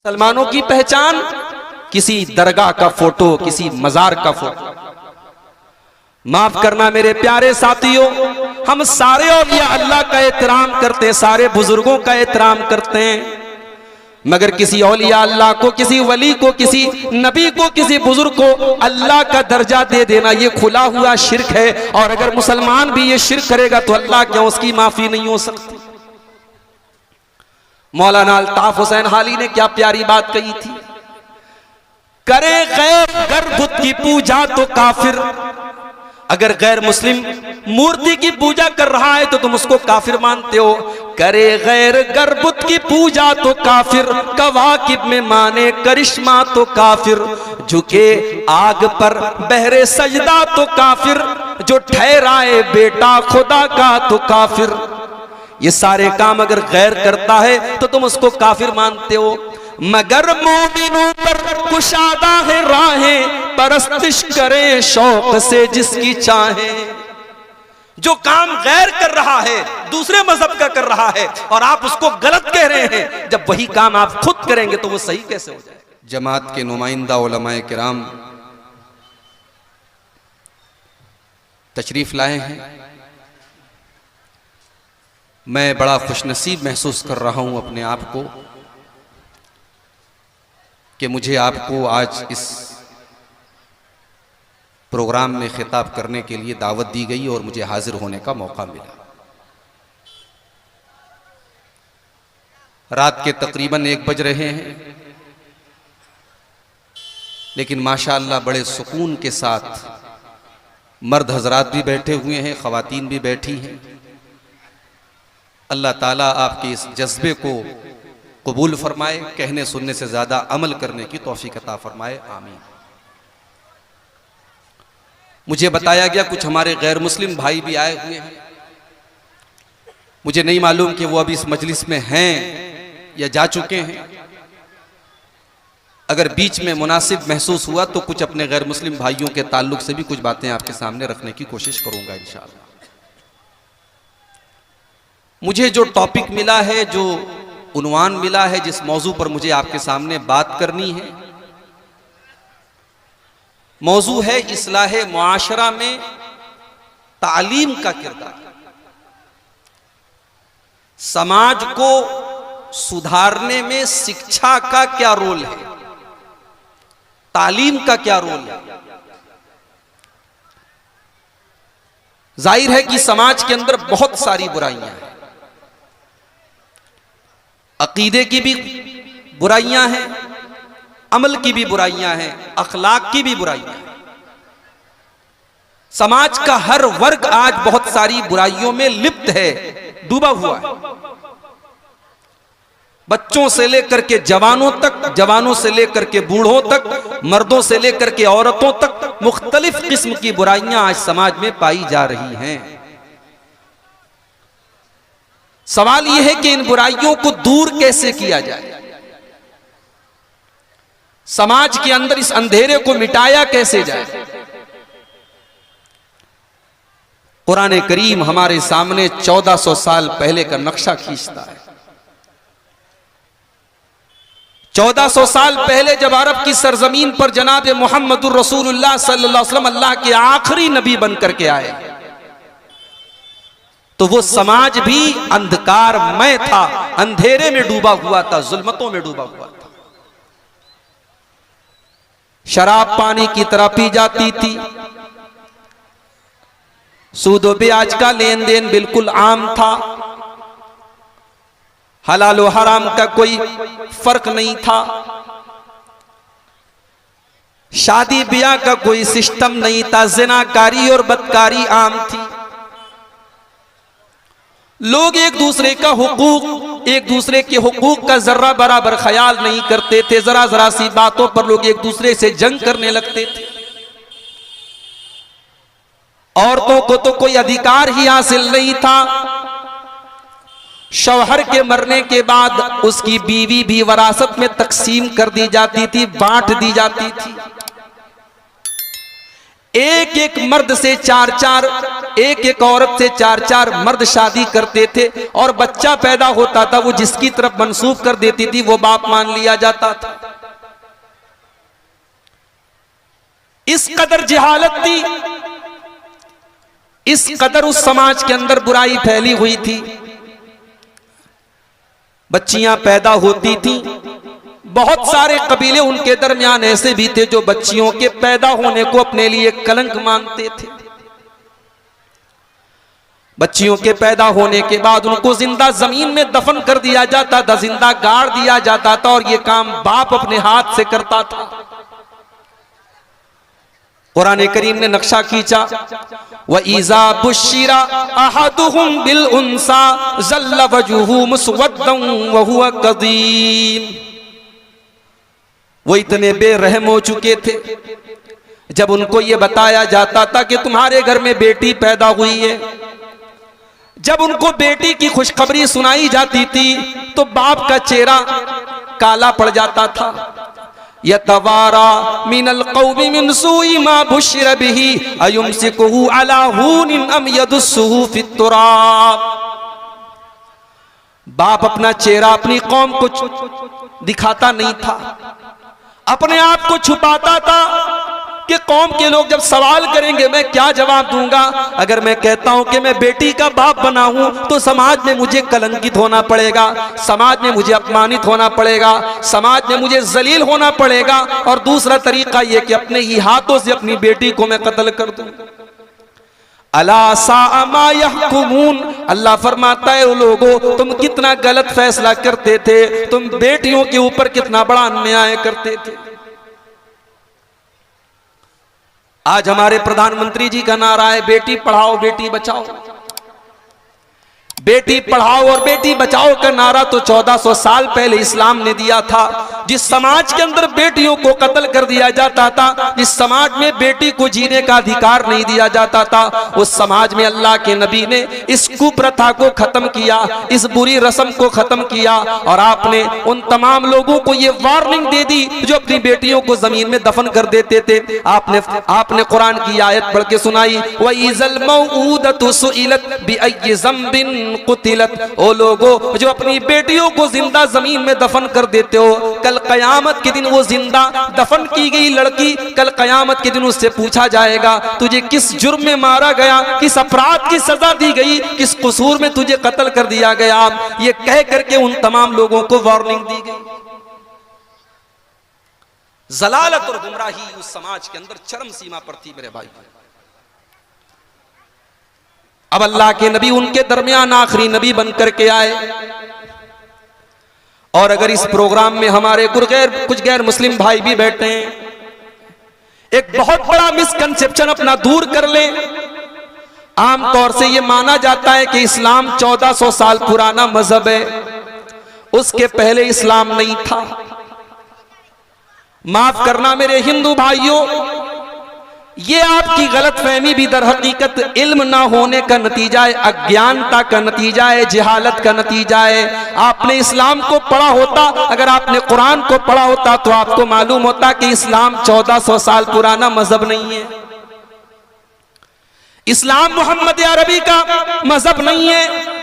मुसलमानों की पहचान किसी दरगाह का फोटो, किसी मजार का फोटो। माफ करना मेरे प्यारे साथियों, हम सारे औलिया अल्लाह का एहतराम करते हैं, सारे बुजुर्गों का एहतराम करते हैं, मगर किसी औलिया अल्लाह को, किसी वली को, किसी नबी को, किसी बुजुर्ग को अल्लाह का दर्जा दे देना ये खुला हुआ शिर्क है। और अगर मुसलमान भी ये शिर्क करेगा तो अल्लाह क्यों उसकी माफी नहीं हो सकती। मौलाना अल्ताफ हुसैन हाली ने क्या प्यारी बात कही थी, करे गैर बुत की पूजा तो काफिर। अगर गैर मुस्लिम मूर्ति की पूजा कर रहा है तो तुम उसको काफिर मानते हो। करे गैर बुत की पूजा तो काफिर, कवाकिब में माने करिश्मा तो काफिर, झुके आग पर बहरे सजदा तो काफिर, जो ठहराए बेटा खुदा का तो काफिर। ये सारे काम अगर गैर करता है तो तुम उसको काफिर मानते हो। मगर मोमिनों पर कुशादा है राहें, परस्तिश करे शौक से जिसकी चाहे। जो काम गैर कर रहा है, दूसरे मजहब का कर रहा है, और आप उसको गलत कह रहे हैं, जब वही काम आप खुद करेंगे तो वो सही कैसे हो जाए। जमात के नुमाइंदा उलमाए किराम तशरीफ लाए हैं। मैं बड़ा खुशनसीब महसूस कर रहा हूं अपने आप को कि मुझे आपको आज इस प्रोग्राम में खिताब करने के लिए दावत दी गई और मुझे हाजिर होने का मौका मिला। रात के तकरीबन 1 बज रहे हैं, लेकिन माशाअल्लाह बड़े सुकून के साथ मर्द हजरात भी बैठे हुए हैं, ख़वातीन भी बैठी हैं। अल्लाह ताला आपके इस जज्बे को कबूल फरमाए, कहने सुनने से ज्यादा अमल करने की तौफीक अता फरमाए, आमीन। मुझे बताया गया कुछ हमारे गैर मुस्लिम भाई भी आए हुए हैं। मुझे नहीं मालूम कि वो अभी इस मजलिस में हैं या जा चुके हैं। अगर बीच में मुनासिब महसूस हुआ तो कुछ अपने गैर मुस्लिम भाइयों के ताल्लुक से भी कुछ बातें आपके सामने रखने की कोशिश करूंगा इंशाअल्लाह। मुझे जो टॉपिक मिला है, जो उन्वान मिला है, जिस मौजू पर मुझे आपके सामने बात करनी है, मौजू है इस्लाह मुआशरा में तालीम का किरदार। समाज को सुधारने में शिक्षा का क्या रोल है, तालीम का क्या रोल है। जाहिर है कि समाज के अंदर बहुत सारी बुराइयां हैं, अकीदे की भी बुराइयां हैं, अमल की भी बुराइयां हैं, अखलाक की भी बुराइयां हैं। समाज का हर वर्ग आज बहुत सारी बुराइयों में लिप्त है, डूबा हुआ है। बच्चों से लेकर के जवानों तक, जवानों से लेकर के बूढ़ों तक, मर्दों से लेकर के औरतों तक मुख्तलिफ किस्म की बुराइयां आज समाज में पाई जा रही हैं। सवाल यह है कि इन बुराइयों को दूर कैसे किया जाए, समाज के अंदर इस अंधेरे को मिटाया कैसे जाए। कुरान करीम हमारे सामने 1400 साल पहले का नक्शा खींचता है। 1400 साल पहले जब अरब की सरजमीन पर जनाब मोहम्मदुर रसूलुल्लाह सल्लल्लाहु अलैहि वसल्लम अल्लाह के आखिरी नबी बनकर के आए, तो वो समाज भी अंधकारमय था, अंधेरे में डूबा हुआ था, जुल्मतों में डूबा हुआ था। शराब पानी की तरह पी जाती थी, सूद व ब्याज का लेन देन बिल्कुल आम था, हलाल व हराम का कोई फर्क नहीं था, शादी ब्याह का कोई सिस्टम नहीं था, जिनाकारी और बदकारी आम थी। लोग एक दूसरे का हुकूक, एक दूसरे के हुकूक का जर्रा बराबर ख्याल नहीं करते थे। जरा जरा सी बातों पर लोग एक दूसरे से जंग करने लगते थे। औरतों को तो कोई अधिकार ही हासिल नहीं था। शौहर के मरने के बाद उसकी बीवी भी वरासत में तकसीम कर दी जाती थी, बांट दी जाती थी। एक एक मर्द से चार चार, एक एक औरत से चार चार मर्द शादी करते थे और बच्चा पैदा होता था वो जिसकी तरफ मंसूब कर देती थी वो बाप मान लिया जाता था। इस कदर जहालत थी, इस कदर उस समाज के अंदर बुराई फैली हुई थी। बच्चियां पैदा होती थी, बहुत सारे कबीले उनके दरमियान ऐसे भी थे जो बच्चियों के पैदा होने को अपने लिए कलंक मानते थे। बच्चियों के पैदा होने के बाद उनको जिंदा जमीन में दफन कर दिया जाता था, जिंदा गाड़ दिया जाता था और यह काम बाप अपने हाथ से करता था। कुरान करीम ने नक्शा खींचा, व इज़ा बुश्शिरा अहदुहुम बिल उन्सा ज़ल्ल वजहुहु मुस्वद्दन व हुवा कज़ीम। वो इतने बेरहम हो चुके थे, जब उनको ये बताया जाता था कि तुम्हारे घर में बेटी पैदा हुई है, जब उनको बेटी की खुशखबरी सुनाई जाती थी तो बाप का चेहरा काला पड़ जाता था। यतवारा मिनल कौमी मिन सूई मा बुश्शिरा बिही अयुमसिकुहु अला हूनिन अम यदुस्सुहु फित तुराब। बाप अपना चेहरा अपनी कौम को दिखाता नहीं था, अपने आप को छुपाता था कि कौम के लोग जब सवाल करेंगे मैं क्या जवाब दूंगा। अगर मैं कहता हूं कि मैं बेटी का बाप बना हूं तो समाज में मुझे कलंकित होना पड़ेगा, समाज में मुझे अपमानित होना पड़ेगा, समाज में मुझे जलील होना पड़ेगा। और दूसरा तरीका यह कि अपने ही हाथों से अपनी बेटी को मैं कत्ल कर दूं। अला सा मा यहकुमून, अल्लाह फरमाता है, ओ लोगों तुम कितना गलत फैसला करते थे, तुम बेटियों के ऊपर कितना बड़ा अन्याय करते थे। आज हमारे प्रधानमंत्री जी का नारा है बेटी पढ़ाओ बेटी बचाओ। बेटी पढ़ाओ और बेटी बचाओ का नारा तो 1400 साल पहले इस्लाम ने दिया था। जिस समाज के अंदर बेटियों को कत्ल कर दिया जाता था, जिस समाज में बेटी को जीने का अधिकार नहीं दिया जाता था, उस समाज में अल्लाह के नबी ने इस कुप्रथा को खत्म किया, इस बुरी रस्म को खत्म किया। और आपने उन तमाम लोगों को ये वार्निंग दे दी जो अपनी बेटियों को जमीन में दफन कर देते थे। आपने कुरान की आयत पढ़ के सुनाई, वइज़ल मौऊदतु सुइलत बिअय्यि ज़ंबिन कुतिलत। ओ लोगों जो अपनी बेटियों को जिंदा जमीन में दफन कर देते हो, कल कयामत के दिन वो जिंदा दफन की गई लड़की कल कयामत के दिन उससे पूछा जाएगा तुझे किस जुर्म में मारा गया, किस अपराध की सजा दी गई, किस कसूर में तुझे कत्ल कर दिया गया। ये कह करके उन तमाम लोगों को वार्निंग दी गई। जलालत और गुमराही उस समाज के अंदर चरम सीमा पर थी मेरे भाई। अब अल्लाह के नबी उनके दरमियान आखिरी नबी बनकर के आए। और अगर इस प्रोग्राम में हमारे कुछ गैर मुस्लिम भाई भी बैठे हैं, एक बहुत बड़ा मिसकंसेप्शन अपना दूर कर लें। आमतौर से यह माना जाता है कि इस्लाम 1400 साल पुराना मजहब है, उसके पहले इस्लाम नहीं था। माफ करना मेरे हिंदू भाइयों, ये आपकी गलतफहमी भी दर हकीकत इल्म ना होने का नतीजा है, अज्ञानता का नतीजा है, जहालत का नतीजा है। आपने इस्लाम को पढ़ा होता, अगर आपने कुरान को पढ़ा होता तो आपको मालूम होता कि इस्लाम 1400 साल पुराना मजहब नहीं है। इस्लाम मोहम्मद अरबी का मजहब नहीं है,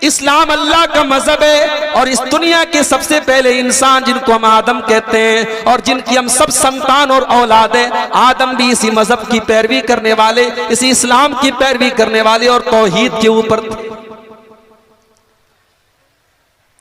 इस्लाम अल्लाह का मजहब है। और इस दुनिया के सबसे पहले इंसान जिनको हम आदम कहते हैं और जिनकी हम सब संतान और औलाद है, आदम भी इसी मजहब की पैरवी करने वाले, इसी इस्लाम की पैरवी करने वाले और तौहीद के ऊपर थे।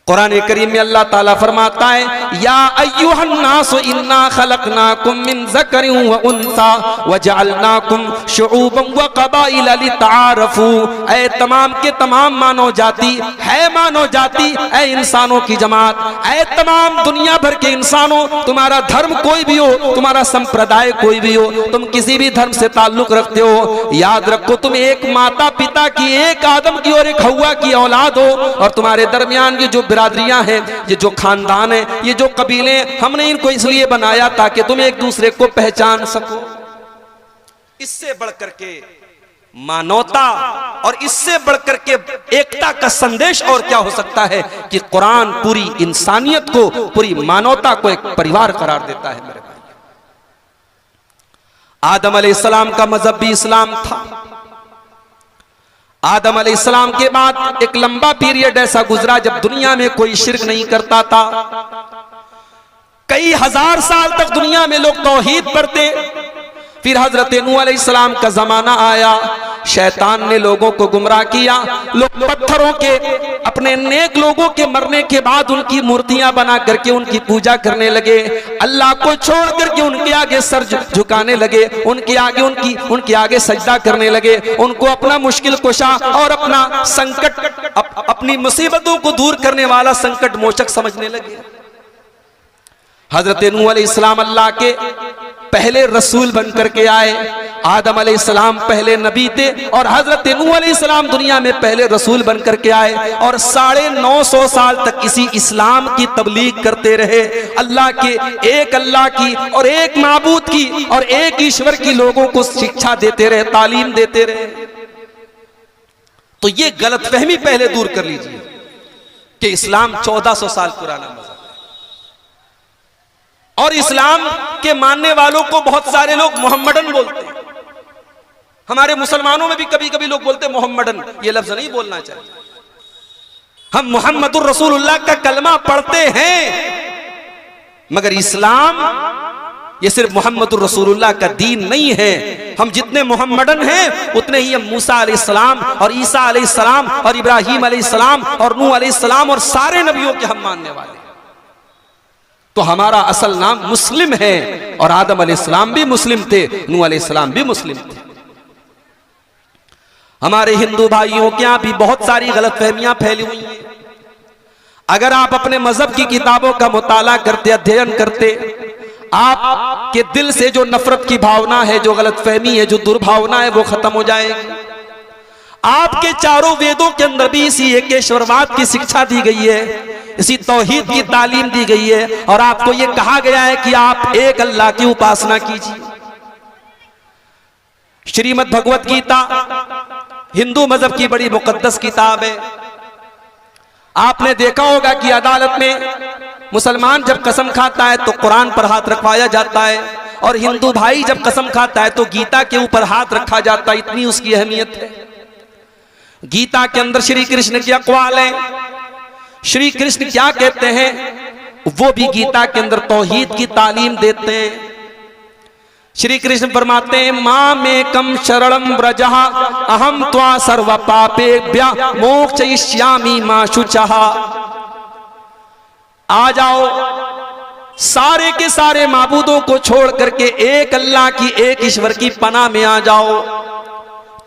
कुरान करीम में अल्लाह ताला फरमाता है, या अय्युहन नासु इन्ना खलकनाकुम मिन ज़करिन व उन्सा व जअलनाकुम शुऊबन व क़बाइल लितआरफू। ऐ तमाम के तमाम मानव जाति, है मानव जाति, ऐ इंसानों की जमात, ऐ तमाम दुनिया भर के इंसानों, तुम्हारा धर्म कोई भी हो, तुम्हारा संप्रदाय कोई भी हो, तुम किसी भी धर्म से ताल्लुक रखते हो, याद रखो तुम एक माता पिता की, एक आदम की और एक हव्वा की औलाद हो। और तुम्हारे दरमियान ये जो बिरादरियां हैं, ये जो खानदान है, ये जो कबीले, हमने इनको इसलिए बनाया ताकि तुम एक दूसरे को पहचान सको। इससे बढ़कर के मानवता और इससे बढ़कर के एकता का संदेश और क्या हो सकता है कि कुरान पूरी इंसानियत को, पूरी मानवता को एक परिवार करार देता है। मेरे भाई, आदम अलैहिस्सलाम का मजहब भी इस्लाम था। आदम अलैहिस्सलाम के बाद एक लंबा पीरियड ऐसा गुजरा जब दुनिया में कोई शिर्क नहीं करता था। कई हजार साल तक दुनिया में लोग तौहीद पढ़ते। फिर हजरत नूह अलैहिस्सलाम का जमाना आया, शैतान ने लोगों को गुमराह किया। लोग पत्थरों के, अपने नेक लोगों के मरने के बाद उनकी मूर्तियां बना करके उनकी पूजा करने लगे। अल्लाह को छोड़ करके उनके आगे सर झुकाने लगे, उनके आगे सजदा करने लगे। उनको अपना मुश्किल कुशा और अपना संकट, अपनी मुसीबतों को दूर करने वाला संकट मोचक समझने लगे। हजरत नूह अलैहिस्सलाम अल्लाह के पहले रसूल बनकर के आए। आदम अलैहिस्सलाम पहले नबी थे और हजरत नूह अलैहिस्सलाम दुनिया में पहले रसूल बनकर के आए और 950 साल तक इसी इस्लाम की तबलीग करते रहे। अल्लाह की और एक माबूद की और एक ईश्वर की लोगों को शिक्षा देते रहे, तालीम देते रहे। तो ये गलतफहमी पहले दूर कर लीजिए कि इस्लाम 1400 साल पुराना मजहब है। और इस्लाम के मानने वालों को बहुत सारे लोग मोहम्मडन बोलते हैं। हमारे मुसलमानों में भी कभी कभी लोग बोलते हैं मोहम्मडन, ये लफ्ज नहीं बोलना चाहिए। हम मुहम्मदुर रसूलुल्लाह का कलमा पढ़ते हैं, मगर इस्लाम ये सिर्फ मोहम्मदुर रसूलुल्लाह का दीन नहीं है। हम जितने मोहम्मडन हैं उतने ही हम मूसा अलैहिस्सलाम और ईसा अलैहिस्सलाम और इब्राहीम अलैहिस्सलाम और नूह अलैहिस्सलाम और सारे नबियों के हम मानने वाले। तो हमारा असल नाम मुस्लिम है और आदम अलैहिस्सलाम भी मुस्लिम थे, नूह अलैहिस्सलाम भी मुस्लिम थे। हमारे हिंदू भाइयों के यहां भी बहुत सारी गलतफहमियां फैली हुई हैं। अगर आप अपने मजहब की किताबों का मुताला करते, अध्ययन करते, आपके दिल से जो नफरत की भावना है, जो गलतफहमी है, जो दुर्भावना है, वो खत्म हो जाएगी। आपके चारों वेदों के अंदर भी इसी एकेश्वरवाद की शिक्षा दी गई है, इसी तौहीद की तालीम दी गई है और आपको यह कहा गया है कि आप एक अल्लाह की उपासना कीजिए। श्रीमद् भगवत गीता हिंदू मजहब की बड़ी मुकद्दस किताब है। आपने देखा होगा कि अदालत में मुसलमान जब कसम खाता है तो कुरान पर हाथ रखवाया जाता है और हिंदू भाई जब कसम खाता है तो गीता के ऊपर हाथ रखा जाता है। इतनी उसकी अहमियत है। गीता के अंदर श्री कृष्ण के अक़वाल हैं। श्री कृष्ण क्या कहते हैं वो भी गीता के अंदर तौहीद की तालीम देते हैं। श्री कृष्ण फरमाते हैं, मां में कम शरणम व्रजः अहम त्वा सर्व पापेभ्य मोक्षयिष्यामि मा शुचः। आ जाओ, सारे के सारे माबूदों को छोड़ करके एक अल्लाह की, एक ईश्वर की पनाह में आ जाओ।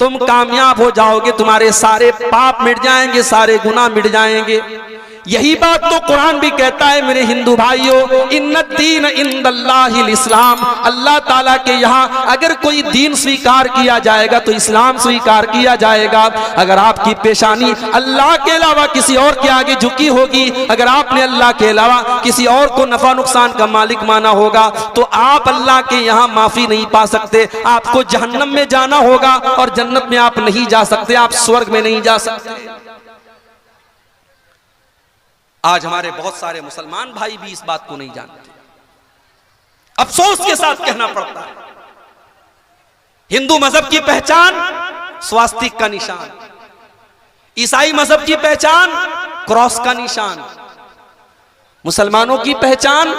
तुम कामयाब हो जाओगे, तुम्हारे सारे पाप मिट जाएंगे, सारे गुनाह मिट जाएंगे। यही बात तो कुरान भी कहता है मेरे हिंदू भाइयों, इन्नद्दीन इंदल्लाहिल इस्लाम। अल्लाह ताला के यहाँ अगर कोई दीन स्वीकार किया जाएगा तो इस्लाम स्वीकार किया जाएगा। अगर आपकी पेशानी अल्लाह के अलावा किसी और के आगे झुकी होगी, अगर आपने अल्लाह के अलावा किसी और को नफा नुकसान का मालिक माना होगा तो आप अल्लाह के यहाँ माफी नहीं पा सकते। आपको जहन्नम में जाना होगा और जन्नत में आप नहीं जा सकते, आप स्वर्ग में नहीं जा सकते। आज हमारे बहुत सारे मुसलमान भाई भी इस बात को नहीं जानते। अफसोस के साथ कहना पड़ता है, हिंदू मजहब की पहचान स्वास्तिक का निशान, ईसाई मजहब की पहचान क्रॉस का निशान, मुसलमानों की पहचान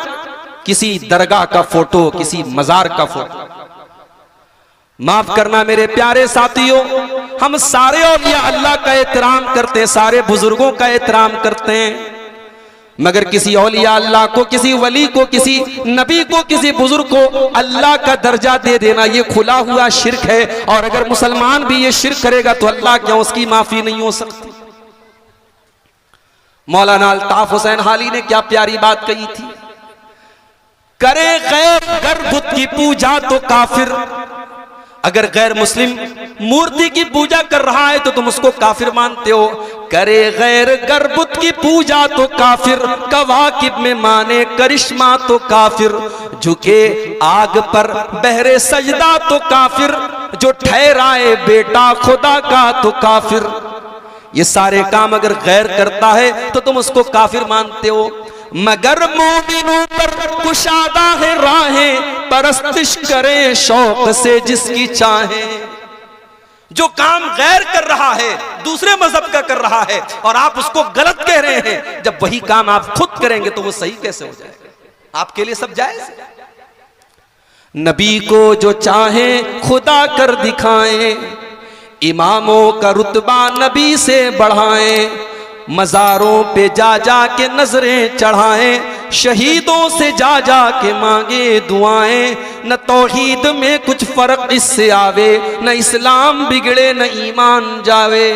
किसी दरगाह का फोटो, किसी मजार का फोटो। माफ करना मेरे प्यारे साथियों, हम सारे औलिया अल्लाह का एहतराम करते हैं, सारे बुजुर्गों का एहतराम करते हैं, मगर किसी औलिया अल्लाह को, किसी वली को, किसी नबी को, किसी बुजुर्ग को अल्लाह का दर्जा दे देना ये खुला हुआ शिर्क है। और अगर मुसलमान भी ये शिर्क करेगा तो अल्लाह क्या उसकी माफी नहीं हो सकती। मौलाना अल्ताफ हुसैन हाली ने क्या प्यारी बात कही थी, करे गैर गर्भुत की पूजा तो काफिर। अगर गैर मुस्लिम मूर्ति की पूजा कर रहा है तो तुम उसको काफिर मानते हो। करे गैर गर्भुत की पूजा तो काफिर, कवाकिब में माने करिश्मा तो काफिर, झुके आग पर बहरे सजदा तो काफिर, जो ठहराए बेटा खुदा का तो काफिर। ये सारे काम अगर गैर करता है तो तुम उसको काफिर मानते हो। मगर मोमिनों पर कुशादा है राहें, परस्तिश करे शौक से जिसकी चाहे। जो काम गैर कर रहा है, दूसरे मजहब का कर रहा है, और आप उसको गलत कह रहे हैं, जब वही काम आप खुद करेंगे तो वो सही कैसे हो जाएगा? आपके लिए सब जायज है। नबी को जो चाहे खुदा कर दिखाएं, इमामों का रुतबा नबी से बढ़ाएं, मज़ारों पे जा जा के नजरें चढ़ाएं, शहीदों से जा जा के मांगे दुआएं। न तौहीद में कुछ फर्क इससे आवे, न इस्लाम बिगड़े न ईमान जावे।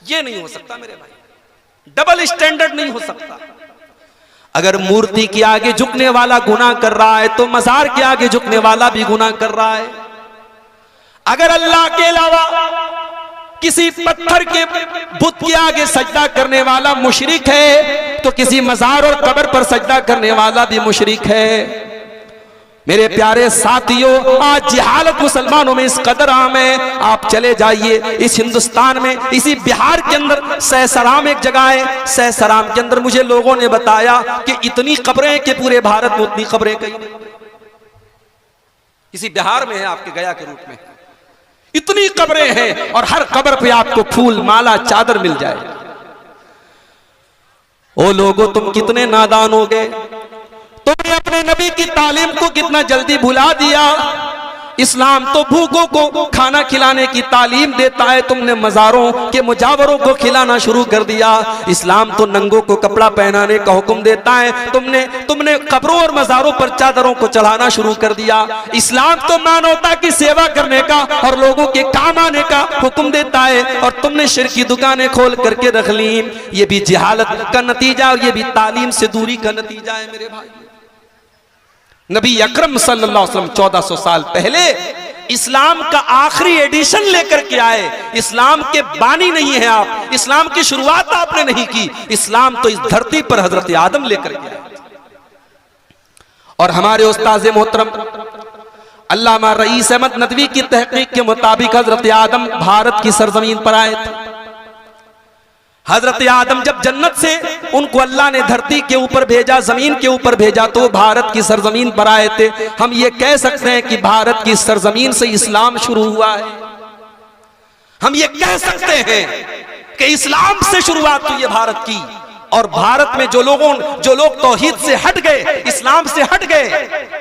ये नहीं हो सकता मेरे भाई, डबल स्टैंडर्ड नहीं हो सकता। अगर मूर्ति के आगे झुकने वाला गुनाह कर रहा है तो मज़ार के आगे झुकने वाला भी गुनाह कर रहा है। अगर अल्लाह के अलावा किसी पत्थर के बुत के आगे सजदा करने वाला मुशरिक है तो किसी मज़ार और कब्र पर सजदा करने वाला भी मुशरिक है। मेरे प्यारे साथियों, आज जिहालत मुसलमानों में इस कदर आम है। आप चले जाइए इस हिंदुस्तान में, इसी बिहार के अंदर सहसराम एक जगह है, सहसराम के अंदर मुझे लोगों ने बताया कि इतनी कब्रें कि पूरे भारत में उतनी कब्रें कहीं नहीं। इसी बिहार में है, आपके गया के रूप में इतनी कब्रें हैं, और हर कब्र पे आपको फूल माला चादर मिल जाए। ओ लोगों, तुम कितने नादान हो गए, तुमने अपने नबी की तालीम को कितना जल्दी भुला दिया। इस्लाम तो भूखों को खाना खिलाने की तालीम देता है, तुमने मज़ारों के मुजावरों को खिलाना शुरू कर दिया। इस्लाम तो नंगों को कपड़ा पहनाने का हुक्म देता है, तुमने कब्रों और मज़ारों पर चादरों को चढ़ाना शुरू कर दिया। इस्लाम तो मानवता की सेवा करने का और लोगों के काम आने का हुक्म देता है, और तुमने शिर्क की दुकानें खोल करके रख ली। ये भी जिहालत का नतीजा और ये भी तालीम से दूरी का नतीजा है मेरे भाई। नबी अकरम सल्लल्लाहु अलैहि वसल्लम 1400 साल पहले इस्लाम का आखिरी एडिशन लेकर के आए। इस्लाम के बानी नहीं है आप, इस्लाम की शुरुआत आपने नहीं की, इस्लाम तो इस धरती पर हजरत आदम लेकर के आए। और हमारे उस्ताद मोहतरम अल्लामा रईस अहमद नदवी की तहकीक के मुताबिक हजरत आदम भारत की सरजमीन पर आए थे। हजरत आदम जब जन्नत से उनको अल्लाह ने धरती के ऊपर भेजा, जमीन के ऊपर भेजा, तो वो भारत की सरजमीन पर आए थे। हम ये कह सकते हैं कि भारत की सरजमीन से इस्लाम शुरू हुआ है। हम ये कह सकते हैं कि इस्लाम से शुरुआत हुई है भारत की। और भारत में जो लोग तौहीद से हट गए, इस्लाम से हट गए,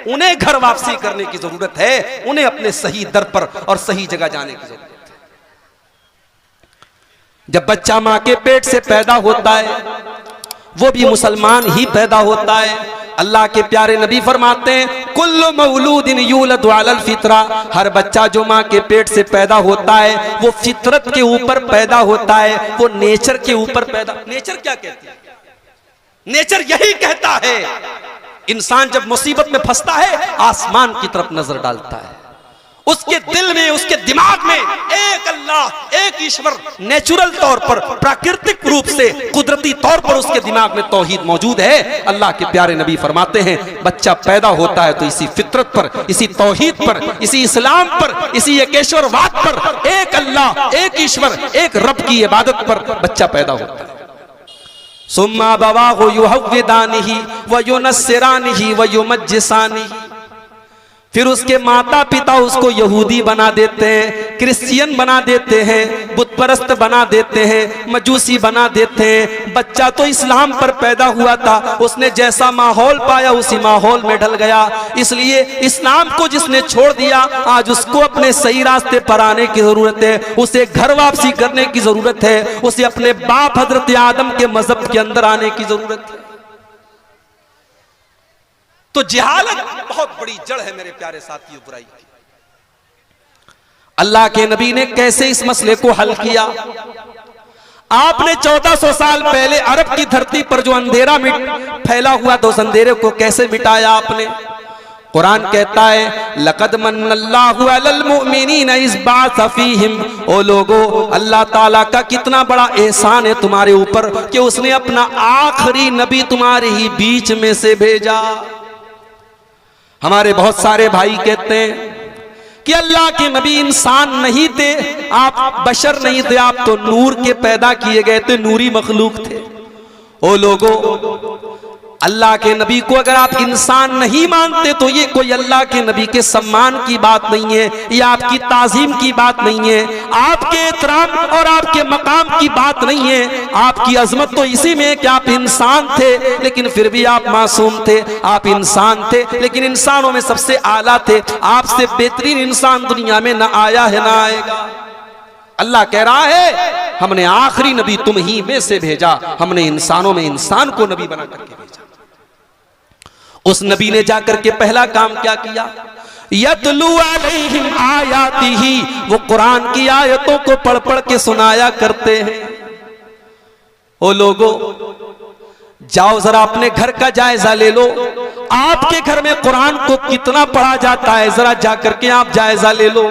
उन्हें घर वापसी करने की जरूरत है, उन्हें अपने सही दर पर और सही जगह जाने की जरूरत है। जब बच्चा माँ के पेट से पैदा होता है वो भी मुसलमान ही पैदा होता है। अल्लाह के प्यारे नबी फरमाते हैं, कुल्लु मौलूदिन यूलदु अलल फितरा, हर बच्चा जो माँ के पेट से पैदा होता है वो फितरत के ऊपर पैदा होता है, वो नेचर के ऊपर पैदा। नेचर क्या कहती है? नेचर यही कहता है, इंसान जब मुसीबत में फंसता है आसमान की तरफ नजर डालता है, उसके दिल में, उसके दिमाग में एक अल्लाह, एक ईश्वर नेचुरल तौर पर, प्राकृतिक रूप से, कुदरती तौर पर उसके दिमाग में तौहीद मौजूद है। अल्लाह के प्यारे नबी फरमाते हैं, बच्चा पैदा होता है तो इसी फितरत पर, इसी तौहीद पर, इसी इस्लाम पर, इसी एकेश्वरवाद पर, एक अल्लाह, एक ईश्वर, एक रब की इबादत पर बच्चा पैदा होता है। सुम्मा बवाहु युहव्विदानिही व युनस्सिरानिही व युमज्जिसानिही, फिर उसके माता पिता उसको यहूदी बना देते हैं, क्रिश्चियन बना देते हैं, बुत परस्त बना देते हैं, मजूसी बना देते हैं। बच्चा तो इस्लाम पर पैदा हुआ था, उसने जैसा माहौल पाया उसी माहौल में ढल गया। इसलिए इस्लाम को जिसने छोड़ दिया आज उसको अपने सही रास्ते पर आने की जरूरत है, उसे घर वापसी करने की जरूरत है, उसे अपने बाप हजरत आदम के मजहब के अंदर आने की जरूरत है। तो जिहालत बहुत बड़ी जड़ है मेरे प्यारे साथियों बुराई की। अल्लाह के नबी ने कैसे इस मसले को हल किया? आपने 1400 साल पहले अरब की धरती पर जो अंधेरा फैला हुआ था उस अंधेरे को कैसे मिटाया आपने? कुरान कहता है, लक़द मन्नल्लाहु अलल मुमिनीन इज़ बअस फ़ीहिम, ओ लोगो, अल्लाह ताला का कितना बड़ा एहसान है तुम्हारे ऊपर कि उसने अपना आखिरी नबी तुम्हारे ही बीच में से भेजा। हमारे बहुत सारे भाई कहते हैं कि अल्लाह के नबी इंसान नहीं थे, आप बशर नहीं थे, आप तो नूर के पैदा किए गए थे, नूरी मखलूक थे। ओ लोगों, अल्लाह के नबी को अगर आप इंसान नहीं मानते तो ये कोई अल्लाह के नबी के सम्मान की बात नहीं है, ये आपकी ताजीम की बात नहीं है, आपके एहतराम और आपके मकाम की बात नहीं है। आपकी अजमत तो इसी में है कि आप इंसान थे लेकिन फिर भी आप मासूम थे। आप इंसान थे लेकिन इंसानों में सबसे आला थे। आपसे बेहतरीन इंसान दुनिया में ना आया है ना आएगा। अल्लाह कह रहा है हमने आखिरी नबी तुम ही में से भेजा, हमने इंसानों में इंसान को नबी बना करके भेजा। उस नबी ने जाकर के पहला काम क्या किया? यतलू अलैहिम आयातिही, वो कुरान की आयतों को पढ़ पढ़ के सुनाया करते हैं। ओ लोगों, जाओ जरा अपने घर का जायजा ले लो, आपके घर में कुरान को कितना पढ़ा जाता है, जरा जाकर के आप जायजा ले लो।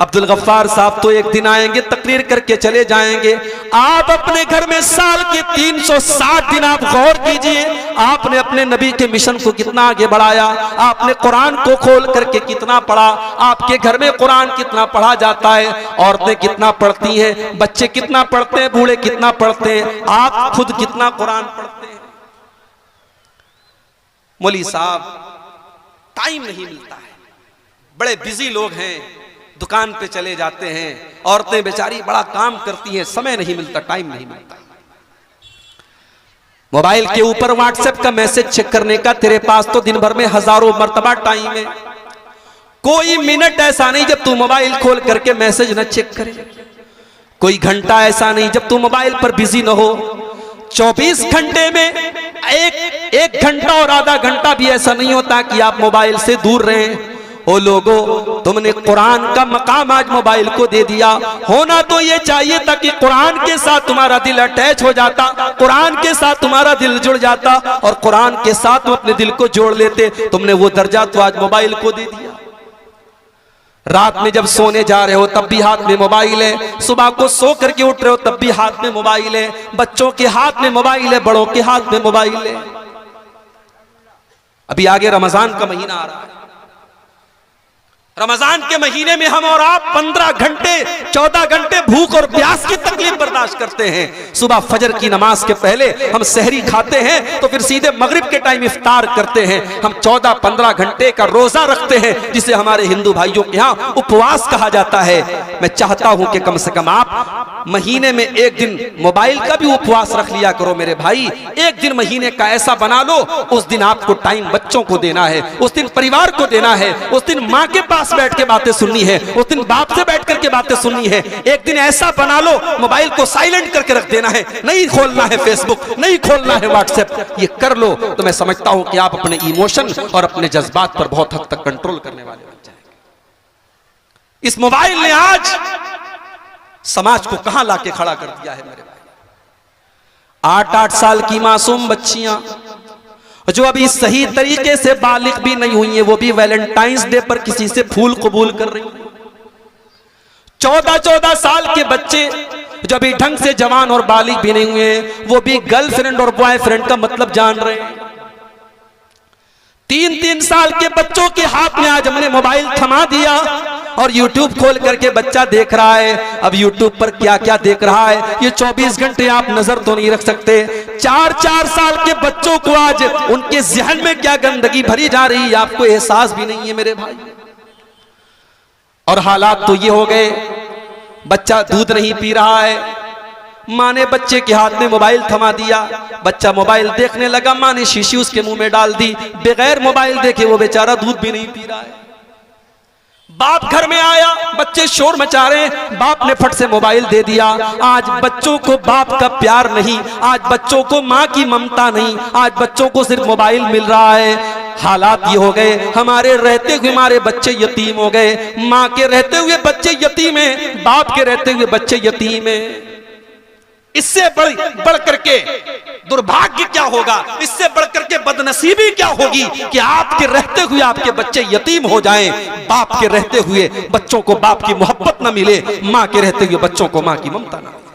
अब्दुल गफ्फार साहब तो एक दिन आएंगे, तकरीर करके चले जाएंगे। आप अपने घर में साल के 360 दिन आप गौर कीजिए, आपने अपने नबी के मिशन को कितना आगे बढ़ाया, आपने कुरान को खोल करके कितना पढ़ा, आपके घर में कुरान कितना पढ़ा जाता है, औरतें कितना पढ़ती हैं, बच्चे कितना पढ़ते हैं, बूढ़े कितना पढ़ते हैं, आप खुद कितना कुरान पढ़ते हैं। मौलवी साहब टाइम नहीं मिलता है, बड़े बिजी लोग हैं, दुकान पे चले जाते हैं, औरतें बेचारी बड़ा काम करती हैं, समय नहीं मिलता, टाइम नहीं मिलता। मोबाइल के ऊपर व्हाट्सएप का मैसेज चेक करने का तेरे पास तो दिन भर में हजारों मर्तबा टाइम है। कोई मिनट ऐसा नहीं जब तू मोबाइल खोल करके मैसेज न चेक करे, कोई घंटा ऐसा नहीं जब तू मोबाइल पर बिजी न हो। 24 घंटे में एक घंटा और आधा घंटा भी ऐसा नहीं होता कि आप मोबाइल से दूर रहें। ओ लोगों, तुमने कुरान का मकाम आज मोबाइल को दे दिया। होना तो ये चाहिए था कि कुरान के साथ तुम्हारा दिल अटैच हो जाता, कुरान के साथ तुम्हारा दिल जुड़ जाता और कुरान के साथ तुम अपने दिल को जोड़ लेते। तुमने वो दर्जा तो आज मोबाइल को दे दिया। रात में जब सोने जा रहे हो तब भी हाथ में मोबाइल है, सुबह को सो करके उठ रहे हो तब भी हाथ में मोबाइल है, बच्चों के हाथ में मोबाइल है, बड़ों के हाथ में मोबाइल है। अभी आगे रमजान का महीना आ रहा है। रमजान के महीने में हम और आप 15 घंटे 14 घंटे भूख और प्यास की तकलीफ बर्दाश्त करते हैं। सुबह फजर की नमाज के पहले हम सहरी खाते हैं तो फिर सीधे मगरिब के टाइम इफ्तार करते हैं। हम 14-15 घंटे का रोजा रखते हैं जिसे हमारे हिंदू भाइयों के यहाँ उपवास कहा जाता है। मैं चाहता हूं कि कम से कम आप महीने में एक दिन मोबाइल का भी उपवास रख लिया करो मेरे भाई। एक दिन महीने का ऐसा बना लो, उस दिन आपको टाइम बच्चों को देना है, उस दिन परिवार को देना है, उस दिन माँ के पास बैठ के बातें सुननी है, उस दिन बाप से बैठ करके बातें सुननी है। एक दिन ऐसा बना लो मोबाइल को साइलेंट करके रख देना है, नहीं खोलना है फेसबुक, नहीं खोलना है व्हाट्सएप। ये कर लो तो मैं समझता हूं कि आप अपने इमोशन और अपने जज्बात पर बहुत हद तक कंट्रोल करने वाले बन जाएंगे। इस मोबाइल ने आज समाज को कहां लाके खड़ा कर दिया है मेरे भाई। 8-8 साल की मासूम बच्चियां जो अभी सही तरीके से बालिग भी नहीं हुई है, वो भी वैलेंटाइंस डे पर किसी से फूल कबूल कर रही है। 14-14 साल के बच्चे जो अभी ढंग से जवान और बालिग भी नहीं हुए हैं, वो भी गर्लफ्रेंड और बॉयफ्रेंड का मतलब जान रहे हैं। 3-3 साल के बच्चों के हाथ में आज हमने मोबाइल थमा दिया और YouTube खोल करके बच्चा देख रहा है। अब YouTube पर क्या क्या देख रहा है ये 24 घंटे आप नजर तो नहीं रख सकते। 4-4 साल के बच्चों को आज उनके जहन में क्या गंदगी भरी जा रही है आपको एहसास भी नहीं है मेरे भाई। और हालात तो ये हो गए, बच्चा दूध नहीं पी रहा है, माँ ने बच्चे के हाथ में मोबाइल थमा दिया, बच्चा मोबाइल देखने लगा, माँ ने शीशी उसके मुंह में डाल दी, बगैर मोबाइल देखे वो बेचारा दूध भी नहीं पी रहा है। बाप घर में आया, बच्चे शोर मचा रहे हैं, बाप ने फट से मोबाइल दे दिया। आज बच्चों को बाप का प्यार नहीं, आज बच्चों को माँ की ममता नहीं, आज बच्चों को सिर्फ मोबाइल मिल रहा है। हालात ये हो गए, हमारे रहते हुए हमारे बच्चे यतीम हो गए, माँ के रहते हुए बच्चे यतीम हैं, बाप के रहते हुए बच्चे यतीम हैं। इससे बढ़ करके दुर्भाग्य क्या होगा, इससे बढ़ करके बदनसीबी क्या होगी कि आपके रहते हुए आपके बच्चे यतीम हो जाएं, बाप के रहते हुए बच्चों को बाप की मोहब्बत न मिले, मां के रहते हुए बच्चों को मां की ममता न मिले।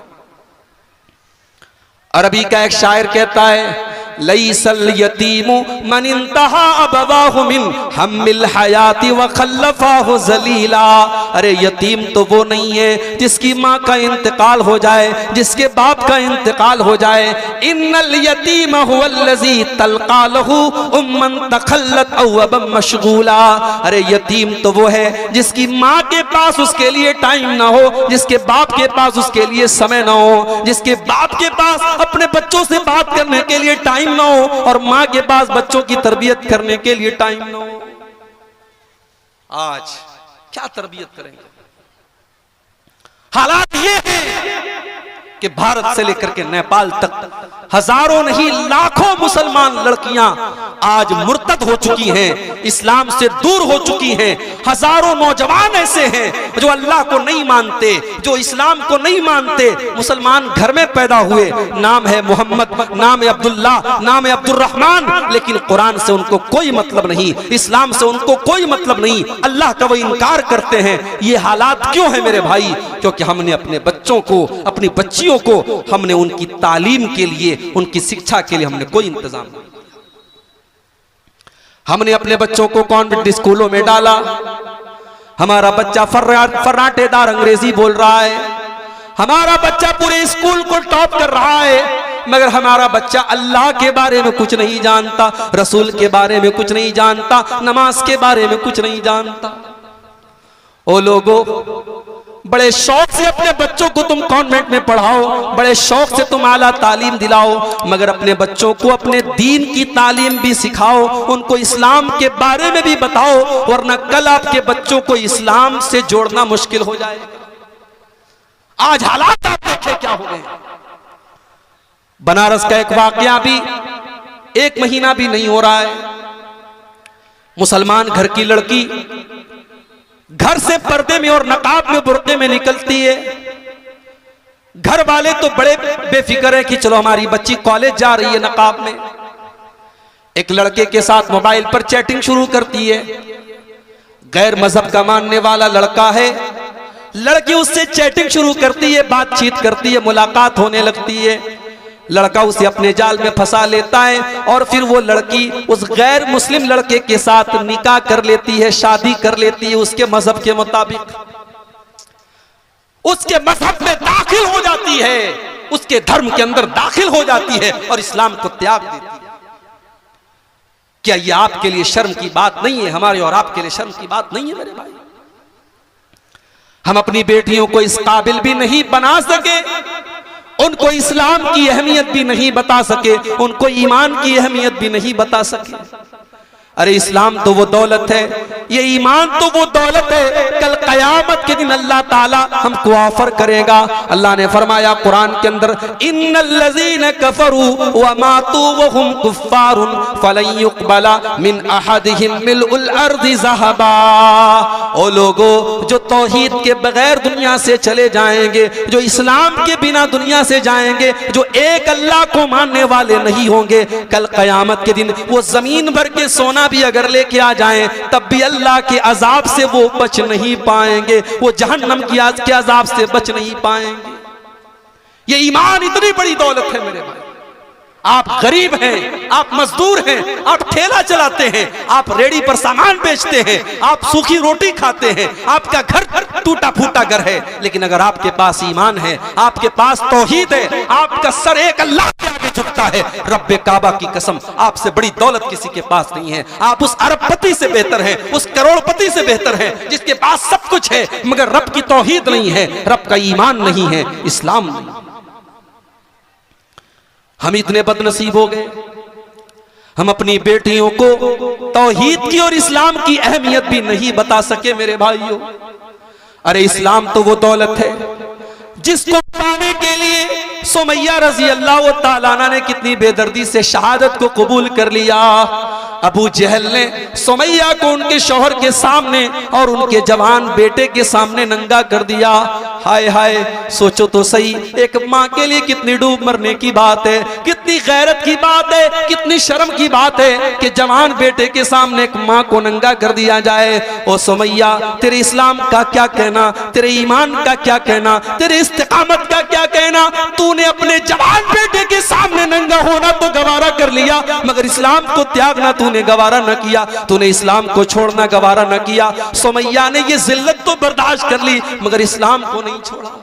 अरबी का एक शायर कहता है, लईसल यतीमु मन इंतहा अबवाहु मिन हम्मिल हयाती व खल्लफाहु जलीला। अरे यतीम तो वो नहीं है जिसकी माँ का इंतकाल हो जाए, जिसके बाप का इंतकाल हो जाए। इन्नल यतीम हुवल्लज़ी तल्क़ा लहू उम्मन तखल्लत औ अबन मशगूला। अरे यतीम तो वो है जिसकी माँ के पास उसके लिए टाइम ना हो, जिसके बाप के पास उसके लिए समय ना हो, जिसके बाप के पास अपने बच्चों से बात करने के लिए टाइम ना हो और माँ के पास बच्चों की तरबियत करने के लिए टाइम ना हो। आज क्या तरबियत करेंगे? हालात ये हैं कि भारत से लेकर के नेपाल तक हजारों नहीं लाखों मुसलमान लड़कियां आज मुर्तद हो चुकी हैं, इस्लाम से दूर हो चुकी हैं। हजारों नौजवान ऐसे हैं जो अल्लाह को नहीं मानते, जो इस्लाम को नहीं मानते, मुसलमान घर में पैदा हुए, नाम है मोहम्मद, नाम है अब्दुल्ला, नाम है अब्दुर्रहमान, लेकिन कुरान से उनको कोई मतलब नहीं, इस्लाम से उनको कोई मतलब नहीं, अल्लाह का वो इनकार करते हैं। ये हालात क्यों है मेरे भाई? क्योंकि हमने अपने बच्चों को, अपनी बच्चियों को, हमने उनकी तालीम के लिए, उनकी शिक्षा के लिए हमने कोई इंतजाम नहीं। हमने अपने बच्चों को कॉन्वेंट स्कूलों में डाला, हमारा बच्चा फर्राटेदार अंग्रेजी बोल रहा है, हमारा बच्चा पूरे स्कूल को टॉप कर रहा है, मगर हमारा बच्चा अल्लाह के बारे में कुछ नहीं जानता, रसूल के बारे में कुछ नहीं जानता, नमाज के बारे में कुछ नहीं जानता। ओ लोगों, बड़े शौक से अपने बच्चों को तुम कॉन्वेंट में पढ़ाओ, बड़े शौक से तुम आला तालीम दिलाओ, मगर अपने बच्चों को अपने दीन की तालीम भी सिखाओ, उनको इस्लाम के बारे में भी बताओ, वरना कल आपके बच्चों को इस्लाम से जोड़ना मुश्किल हो जाएगा। आज हालात आप देखें क्या हो गए। बनारस का एक वाकया भी 1 महीना भी नहीं हो रहा है, मुसलमान घर की लड़की घर से पर्दे में और नकाब में, बुर्के में निकलती है। घर वाले तो बड़े बेफिक्र है कि चलो हमारी बच्ची कॉलेज जा रही है नकाब में। एक लड़के के साथ मोबाइल पर चैटिंग शुरू करती है, गैर मजहब का मानने वाला लड़का है, लड़की उससे चैटिंग शुरू करती है, बातचीत करती है, मुलाकात होने लगती है, लड़का उसे अपने जाल में फंसा लेता है और फिर वो लड़की उस गैर मुस्लिम लड़के के साथ निकाह कर लेती है, शादी कर लेती है उसके मजहब के मुताबिक, उसके मजहब में दाखिल हो जाती है, उसके धर्म के अंदर दाखिल हो जाती है और इस्लाम को त्याग देती है। क्या ये आपके लिए शर्म की बात नहीं है? हमारे और आपके लिए शर्म की बात नहीं है मेरे भाई? हम अपनी बेटियों को इस काबिल भी नहीं बना सके, उनको इस्लाम की अहमियत भी नहीं बता सके, उनको ईमान की अहमियत भी नहीं बता सके। अरे इस्लाम तो वो दौलत है, ये ईमान तो वो दौलत है, कल कयामत के दिन अल्लाह ताला हमको ऑफर करेगा। अल्लाह ने फरमाया कुरान के अंदर, इन्नल्लज़ीना कफरू व मातू व हुम कुफ्फारुन फलन युक़बला मिन अहदिहिम मिलउल अर्ज़ि ज़हबा। ओ लोगो, जो तौहीद के बगैर दुनिया से चले जाएंगे, जो इस्लाम के बिना दुनिया से जाएंगे, जो एक अल्लाह को मानने वाले नहीं होंगे, कल कयामत के दिन वो जमीन भर के सोना भी अगर लेके आ जाएं तब भी अल्लाह के अजाब से वो बच नहीं पाएंगे, वो जहन्नम के अजाब से बच नहीं पाएंगे। ये ईमान इतनी बड़ी दौलत है मेरे भाई। आप गरीब हैं, आप मजदूर हैं, आप ठेला चलाते हैं, आप रेडी पर सामान बेचते हैं, आप सूखी रोटी खाते हैं, आपका घर टूटा फूटा घर है, लेकिन अगर आपके पास ईमान है, आपके पास तौहीद है, आपका सर एक अल्लाह के आगे झुकता है, रब्बे काबा की कसम आपसे बड़ी दौलत किसी के पास नहीं है। आप उस अरबपति से बेहतर हैं, उस करोड़पति से बेहतर हैं, जिसके पास सब कुछ है मगर रब की तौहीद नहीं है, रब का ईमान नहीं है, इस्लाम नहीं। हम इतने बदनसीब हो गए, हम अपनी बेटियों को तौहीद की और इस्लाम की अहमियत भी नहीं बता सके मेरे भाइयों। अरे इस्लाम तो वो दौलत है जिसको पाने के लिए सुमैया रजी अल्लाह ताला ने कितनी बेदर्दी से शहादत को कबूल कर लिया। अबू जहल ने सुमैया को उनके शौहर के सामने और उनके जवान बेटे के सामने नंगा कर दिया। हाय हाय, सोचो तो सही, एक माँ के लिए कितनी डूब मरने की बात है, कितनी कितनी गैरत की बात है, कितनी शर्म की बात है कि जवान बेटे के सामने एक माँ को नंगा कर दिया जाए। ओ सुमैया, तेरे इस्लाम का क्या कहना, तेरे ईमान का क्या कहना, तेरे इस्तिकामत का क्या कहना। तूने अपने जवान बेटे के सामने नंगा होना तो गवारा कर लिया, मगर इस्लाम को त्यागना तूने गवारा न किया, तूने इस्लाम को छोड़ना गवारा न किया। सुमैया ने ये जिल्लत तो बर्दाश्त कर ली मगर इस्लाम को नहीं छोड़ा।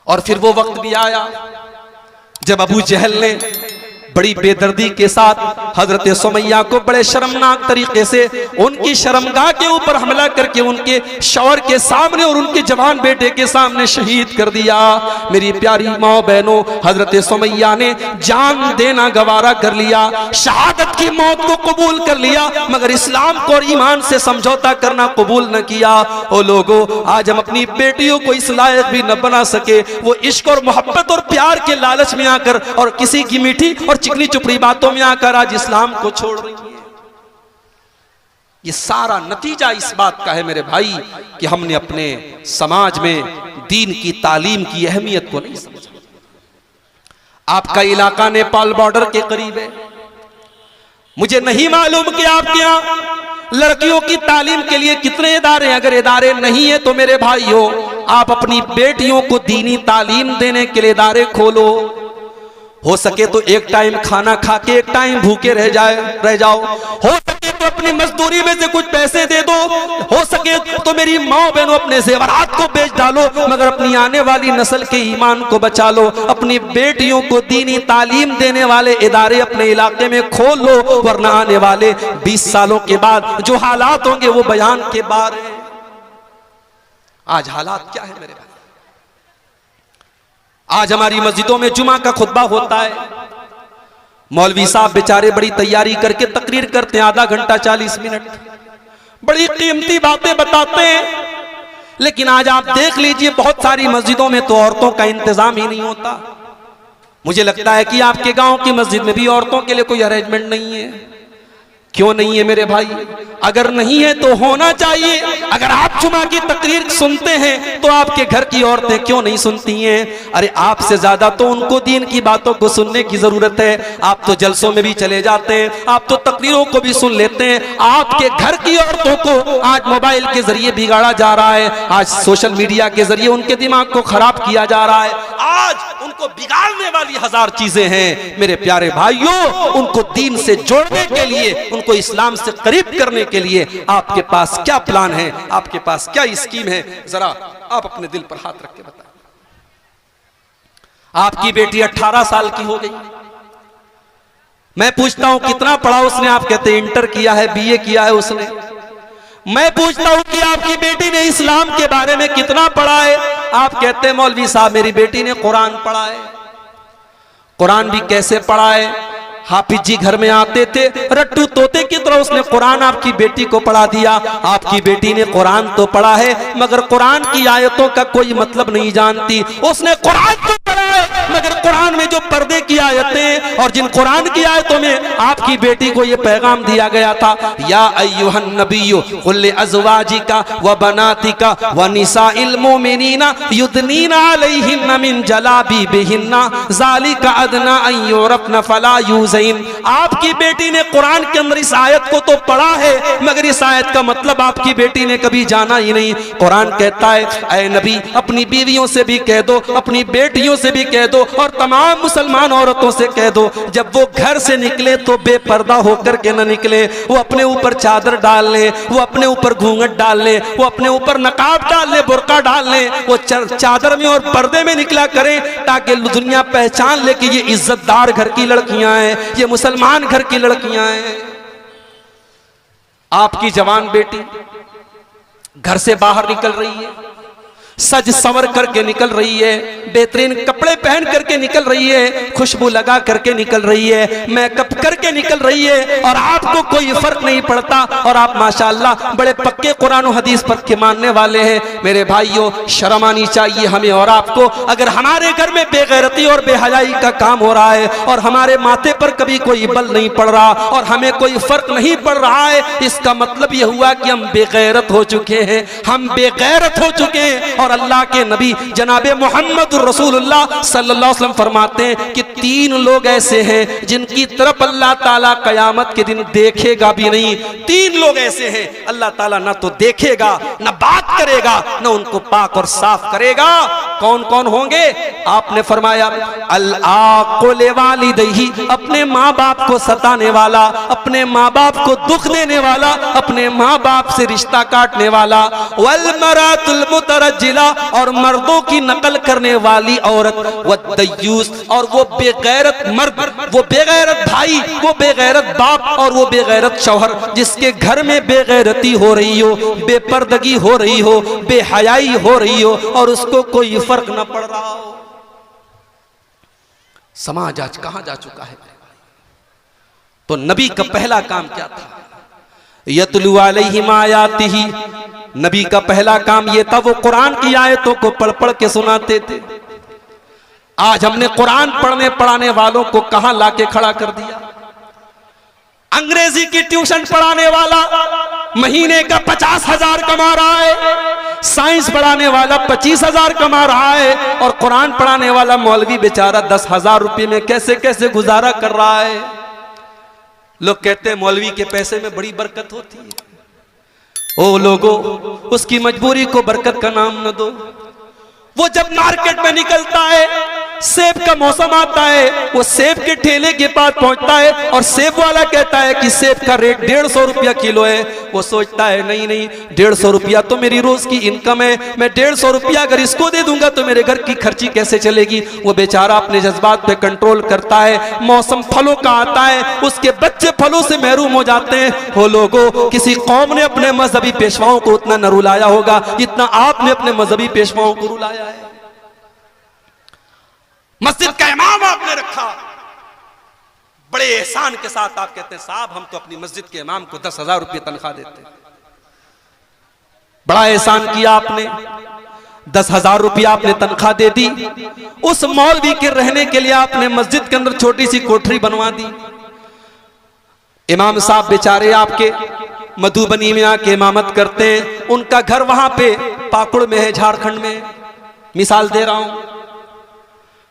और फिर वो वक्त भी आया जब अबू जहल ने बड़ी बेदर्दी के साथ हजरत सुमैया को बड़े शर्मनाक तरीके से उनकी शर्मगाह के ऊपर हमला करके उनके शौहर के सामने और उनके जवान बेटे के सामने शहीद कर दिया। मेरी प्यारी माँ बहनों, हजरत सुमैया ने जान देना गवारा कर लिया, शहादत की मौत को कबूल कर लिया, मगर इस्लाम को और ईमान से समझौता करना कबूल न किया। ओ लोगों, आज हम अपनी बेटियों को इस लायक भी न बना सके, वो इश्क और मोहब्बत और प्यार के लालच में आकर और किसी की मीठी और चिकनी चुपड़ी बातों में आकर आज इस्लाम को छोड़ रही है। ये सारा नतीजा इस बात का है मेरे भाई कि हमने अपने समाज में दीन की तालीम की अहमियत को नहीं समझा। आपका इलाका नेपाल बॉर्डर के करीब है, मुझे नहीं मालूम कि आपके यहां लड़कियों की तालीम के लिए कितने इदारे, अगर इदारे नहीं है तो मेरे भाइयों, आप अपनी बेटियों को दीनी तालीम देने के लिए इदारे खोलो। हो सके तो एक टाइम खाना खा के एक टाइम भूखे रह जाओ, हो सके तो अपनी मजदूरी में से कुछ पैसे दे दो, हो सके तो मेरी माँ बहनों अपने जेवरात को बेच डालो, मगर अपनी आने वाली नस्ल के ईमान को बचा लो। अपनी बेटियों को दीनी तालीम देने वाले इदारे अपने इलाके में खोल लो, वरना आने वाले 20 सालों के बाद जो हालात होंगे वो बयान के बाहर है। आज हालात क्या है मेरे भाई? आज हमारी मस्जिदों में जुमा का खुतबा होता है, मौलवी साहब बेचारे बड़ी तैयारी करके तकरीर करते हैं, आधा घंटा 40 मिनट, बड़ी कीमती बातें बताते हैं। लेकिन आज आप देख लीजिए बहुत सारी मस्जिदों में तो औरतों का इंतजाम ही नहीं होता। मुझे लगता है कि आपके गांव की मस्जिद में भी औरतों के लिए कोई अरेंजमेंट नहीं है। क्यों नहीं है मेरे भाई? अगर नहीं है तो होना चाहिए। अगर आप जुमा की तकरीर सुनते हैं तो आपके घर की औरतें क्यों नहीं सुनती हैं? अरे आपसे ज्यादा तो उनको दीन की बातों को सुनने की जरूरत है। आप तो जलसों में भी चले जाते हैं, आप तो तकरीरों को भी सुन लेते हैं। आपके घर की औरतों को आज मोबाइल के जरिए बिगाड़ा जा रहा है, आज सोशल मीडिया के जरिए उनके दिमाग को खराब किया जा रहा है। आज उनको बिगाड़ने वाली 1000 चीजें हैं मेरे प्यारे भाइयों। उनको दीन से जोड़ने के लिए, उनको इस्लाम से करीब करने के लिए आपके पास क्या प्लान है, आपके पास क्या स्कीम है? जरा आप अपने दिल पर हाथ रख के बताएं। आपकी बेटी 18 साल की हो गई, मैं पूछता हूं कितना पढ़ा उसने? आप कहते हैं इंटर किया है, बीए किया है उसने। मैं पूछता हूं कि आपकी बेटी ने इस्लाम के बारे में कितना पढ़ा है? आप कहते हैं मौलवी साहब मेरी बेटी ने कुरान पढ़ा है। कुरान भी कैसे पढ़ा है? हाफिज जी घर में आते थे, रट्टू तोते की तरह उसने कुरान आपकी बेटी को पढ़ा दिया। आपकी बेटी ने कुरान तो पढ़ा है मगर कुरान की आयतों का कोई मतलब नहीं जानती। उसने कुरान तो पढ़ा है मगर कुरान में जो पर्दे की आयतें और जिन कुरान की आयतों में आपकी बेटी को यह पैगाम दिया गया था, या अय्युहन नबिय्यु कुल अज़वाजिका व बनातिका व निसाइल मोमिनीना युदनीना अलैहिन्ना मिन जलाबिबिहिन्ना ज़ालिका अदना अन युरफ़ना फला यूज़। आपकी बेटी ने कुरान के अंदर इस आयत को तो पढ़ा है मगर इस आयत का मतलब आपकी बेटी ने कभी जाना ही नहीं। कुरान कहता है, ऐ नबी अपनी बीवियों से भी कह दो, अपनी बेटियों से भी कह दो और तमाम मुसलमान औरतों से कह दो, जब वो घर से निकले तो बेपर्दा होकर के न निकले। वो अपने ऊपर चादर डाल ले, वो अपने ऊपर घूंघट डाल ले, वो अपने ऊपर नकाब डाल ले, बुर्का डाल ले, वो चादर में और पर्दे में निकला करें ताकि दुनिया पहचान ले कि ये इज्जतदार घर की लड़कियां हैं, ये मुसलमान घर की लड़कियां हैं। आपकी जवान बेटी घर से बाहर निकल रही है, सज संवर करके निकल रही है, बेहतरीन कपड़े पहन करके निकल रही है, खुशबू लगा करके निकल रही है, मेकअप करके निकल रही है और आपको कोई फर्क नहीं पड़ता। और आप माशाअल्लाह बड़े पक्के कुरान और हदीस पर के मानने वाले हैं। मेरे भाइयों, शर्म आनी चाहिए हमें और आपको। अगर हमारे घर में बेगैरती और बेहयाई का काम हो रहा है और हमारे माथे पर कभी कोई बल नहीं पड़ रहा और हमें कोई फर्क नहीं पड़ रहा है, इसका मतलब यह हुआ कि हम बेगैरत हो चुके हैं, हम बेगैरत हो चुके हैं। और अल्लाह के नबी जनाबे मोहम्मद रसूलुल्लाह सल्लल्लाहु अलैहि वसल्लम फरमाते हैं कि 3 लोग ऐसे हैं जिनकी तरफ अल्लाह ताला कयामत के दिन देखेगा भी नहीं। 3 लोग ऐसे हैं अल्लाह ताला ना तो देखेगा, ना बात करेगा, ना उनको पाक और साफ करेगा। कौन कौन होंगे? आपने फरमाया अल आक़ुल वालिदैहि, अपने माँ बाप को सताने वाला, अपने माँ बाप को दुख देने वाला, अपने माँ बाप से रिश्ता काटने वाला, वल मरातुल मुतरज्जिला, और मर्दों की नकल करने वाली औरत, वद्दयूस, और वो बेगैरत मर्द, वो बेगैरत भाई, वो बेगैरत बाप, और वो बेगैरत शौहर जिसके घर में बेगैरती हो रही हो, बेपर्दगी हो रही हो, बेहयाई हो रही हो और उसको कोई फर्क न पड़ रहा हो। समाज आज कहां जा चुका है? तो नबी का पहला काम क्या था? यतलु अलैहिम आयातिही, नबी का पहला काम यह था वो कुरान की आयतों को पढ़ पढ़ के सुनाते थे। आज हमने कुरान पढ़ने पढ़ाने वालों को कहां लाके खड़ा कर दिया? अंग्रेजी की ट्यूशन पढ़ाने वाला महीने का 50,000 कमा रहा है, साइंस पढ़ाने वाला 25,000 कमा रहा है, और कुरान पढ़ाने वाला मौलवी बेचारा 10,000 रुपये में कैसे कैसे गुजारा कर रहा है। लोग कहते हैं मौलवी के पैसे में बड़ी बरकत होती है। ओ लोगों, उसकी मजबूरी को बरकत का नाम न दो। वो जब मार्केट में निकलता है, सेब का मौसम आता है, वो सेब के ठेले के पास पहुंचता है और सेब वाला कहता है कि सेब का रेट 150 रुपया किलो है। वो सोचता है नहीं नहीं, 150 रुपया तो मेरी रोज की इनकम है, मैं 150 रुपया अगर इसको दे दूंगा तो मेरे घर की खर्ची कैसे चलेगी। वो बेचारा अपने जज्बात पे कंट्रोल करता है। मौसम फलों का आता है, उसके बच्चे फलों से महरूम हो जाते हैं। हो लोगों, किसी कौम ने अपने मजहबी पेशवाओं को उतना न रुलाया होगा जितना आपने अपने मजहबी पेशवाओं को रुलाया है। मस्जिद का इमाम आपने रखा, बड़े एहसान के साथ आप कहते हैं साहब हम तो अपनी मस्जिद के इमाम को 10,000 रुपये तनख्वाह देते हैं। बड़ा एहसान किया आपने, 10,000 रुपया आपने तनख्वाह दे दी। उस मौलवी के रहने के लिए आपने मस्जिद के अंदर छोटी सी कोठरी बनवा दी। इमाम साहब बेचारे आपके मधुबनी में आके इमामत करते हैं, उनका घर वहां पे पाकुड़ में है, झारखंड में, मिसाल दे रहा हूं।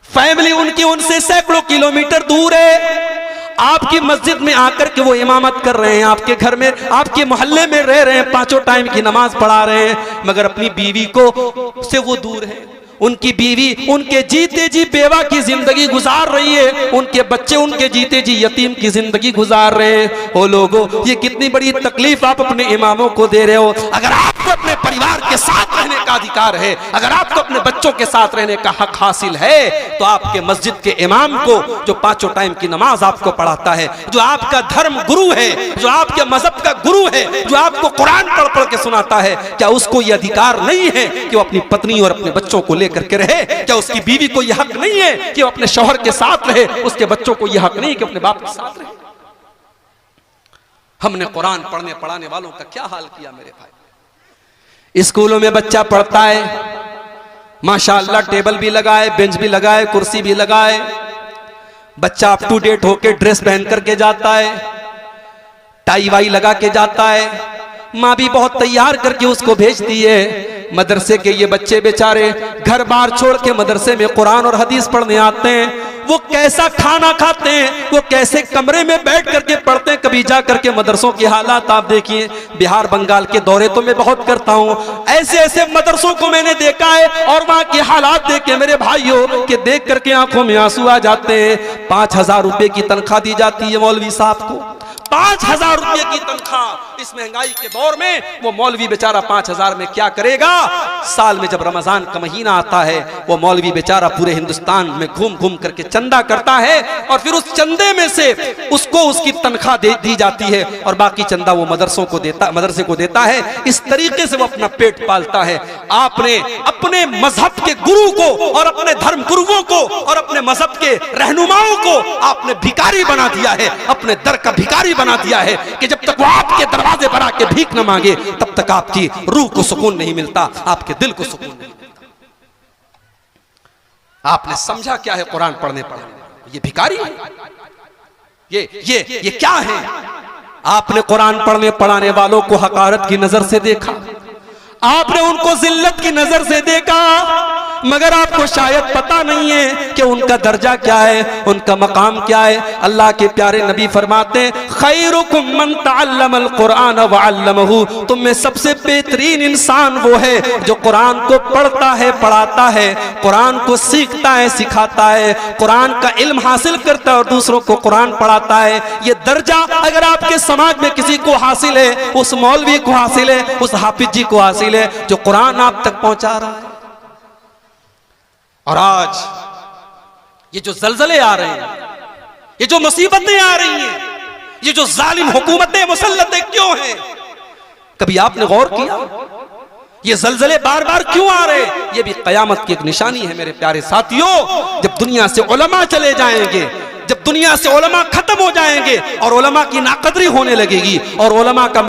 फैमिली उनकी उनसे सैकड़ों किलोमीटर दूर है। आपकी मस्जिद में आकर के वो इमामत कर रहे हैं, आपके घर में, आपके मोहल्ले में रह रहे हैं, 5 टाइम की नमाज पढ़ा रहे हैं, मगर अपनी बीवी को से वो दूर है। उनकी बीवी उनके जीते जी बेवा की जिंदगी गुजार रही है, उनके बच्चे उनके जीते जी यतीम की जिंदगी गुजार रहे हैं। ओ लोगों, ये कितनी बड़ी तकलीफ आप अपने इमामों को दे रहे हो। अगर आपको अपने परिवार के साथ रहने का अधिकार है, अगर आपको अपने बच्चों के साथ रहने का हक हासिल है, तो आपके मस्जिद के इमाम को, जो 5 टाइम की नमाज आपको पढ़ाता है, जो आपका धर्म गुरु है, जो आपके मजहब का गुरु है, जो आपको कुरान पढ़ पढ़ के सुनाता है, क्या उसको यह अधिकार नहीं है कि वो अपनी पत्नी और अपने बच्चों को करके रहे? क्या उसकी बीवी को यह हक नहीं है कि वो अपने शौहर के साथ रहे? उसके बच्चों को यह हक नहीं कि अपने बाप के साथ रहे? हमने कुरान पढ़ने पढ़ाने वालों का क्या हाल किया मेरे भाई। स्कूलों में बच्चा पढ़ता है, माशाअल्लाह, टेबल भी लगाए, बेंच भी लगाए, कुर्सी भी लगाए, बच्चा अप टू डेट होके ड्रेस पहन करके जाता है, टाई वाई लगा के जाता है, माँ भी बहुत तैयार करके उसको भेजती है। मदरसे के ये बच्चे बेचारे घर बार छोड़ के मदरसे में कुरान और हदीस पढ़ने आते हैं। वो कैसा खाना खाते हैं, वो कैसे कमरे में बैठ करके पढ़ते हैं। कभी जा करके मदरसों की हालात आप देखिए। बिहार बंगाल के दौरे तो मैं बहुत करता हूँ, ऐसे ऐसे मदरसों को मैंने देखा है और वहाँ के हालात देख के मेरे भाइयों के देख करके आंखों में आंसू आ जाते हैं। 5,000 रुपए की तनख्वाह दी जाती है मौलवी साहब को, 5,000 रुपए की तनख्वाह। इस महंगाई के दौर में वो मौलवी बेचारा 5,000 में क्या करेगा? साल में जब रमजान का महीना आता है, वो मौलवी बेचारा पूरे हिंदुस्तान में घूम घूम करके चंदा करता है और फिर उस चंदे में से उसको उसकी तनख्वाह दी जाती है और बाकी चंदा वो मदरसे को देता है। इस तरीके से वो अपना पेट पालता है। आपने अपने मजहब के गुरु को और अपने धर्म गुरुओं को और अपने मजहब के रहनुमाओं को आपने भिखारी बना दिया है, अपने दर का भिखारी बना दिया है कि जब तक वो आपके दरवाजे पर आके भीख न मांगे तब तक आपकी रूह को सुकून नहीं मिलता, आपके दिल को सुकून नहीं मिलता। आपने समझा क्या है कुरान पढ़ने पढ़ने? ये भिखारी है, ये क्या है? आपने कुरान पढ़ने पढ़ाने वालों को हकारत की नजर से देखा, आपने उनको जिल्लत की नजर से देखा, मगर आपको शायद पता नहीं है कि उनका दर्जा क्या है, उनका मकाम क्या है। अल्लाह के प्यारे नबी फरमाते हैं, खैरुकुम मन तअल्लमल कुरान व अल्लमहु, तुम में सबसे बेहतरीन इंसान वो है जो कुरान को पढ़ता है, पढ़ाता है, कुरान को सीखता है, सिखाता है, कुरान का इल्म हासिल करता है और दूसरों को कुरान पढ़ाता है। ये दर्जा अगर आपके समाज में किसी को हासिल है, उस मौलवी को हासिल है, उस हाफिज जी को हासिल है जो कुरान आप तक पहुंचा रहा है। और आज ये जो जलजले आ रहे हैं, ये जो मुसीबतें आ रही हैं, ये जो जालिम हुकूमतें मुसल्लतें क्यों हैं, कभी आपने गौर किया? ये जलजले बार बार क्यों आ रहे? ये भी कयामत की एक निशानी है मेरे प्यारे साथियों। जब दुनिया से उलमा चले जाएंगे, जब दुनिया से उलमा खत्म हो जाएंगे और उलमा की नाकदरी होने लगेगी और उलमा का